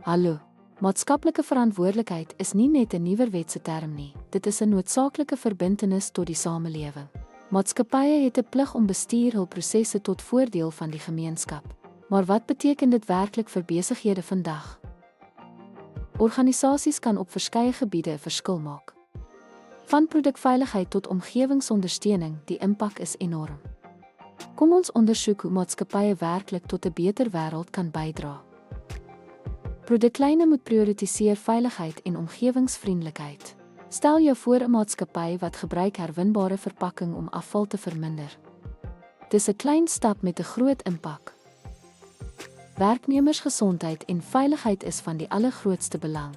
Hallo, maatskaplike verantwoordelikheid is nie net 'n nuwerwetse term nie, dit is 'n noodsaaklike verbintenis tot die samelewing. Maatskappye het 'n plig om bestuurhulprosesse tot voordeel van die gemeenskap. Maar wat beteken dit werklik vir besighede vandag? Organisasies kan op verskeie gebiede 'n verskil maak. Van produkveiligheid tot omgewingsondersteuning, die impak is enorm. Kom ons ondersoek hoe maatskappye werklik tot 'n beter wêreld kan bydra. Produklyne moet prioritiseer veiligheid en omgewingsvriendelikheid. Stel jou voor 'n maatskappy wat gebruik herwinbare verpakking om afval te verminder. Dis 'n klein stap met 'n groot impak. Werknemersgesondheid en veiligheid is van die allergrootste belang.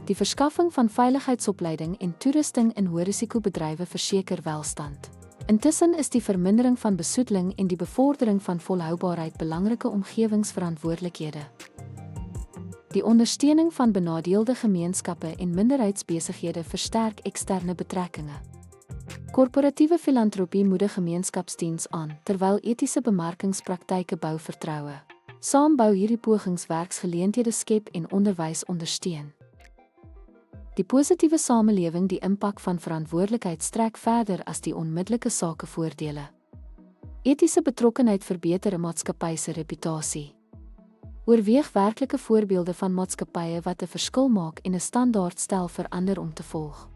Die verskaffing van veiligheidsopleiding en toerusting in hoërisikobedrywe verseker welstand. Intussen is die vermindering van besoedeling en die bevordering van volhoubaarheid belangrike omgewingsverantwoordelikhede. Die ondersteuning van benadeelde gemeenskappe en minderheidsbesighede versterk eksterne betrekkinge. Korporatiewe filantropie moedig gemeenskapsdiens aan, terwyl etiese bemarkingspraktyke bou vertroue. Saam bou hierdie pogings werksgeleenthede skep en onderwys ondersteun. Die positiewe samelewing, die impak van verantwoordelikheid strek verder as die onmiddellike sakevoordele. Etiese betrokkenheid verbeter 'n maatskappy se reputasie. Oorweeg werklike voorbeelde van maatskappye wat 'n verskil maak en 'n standaard stel vir ander om te volg.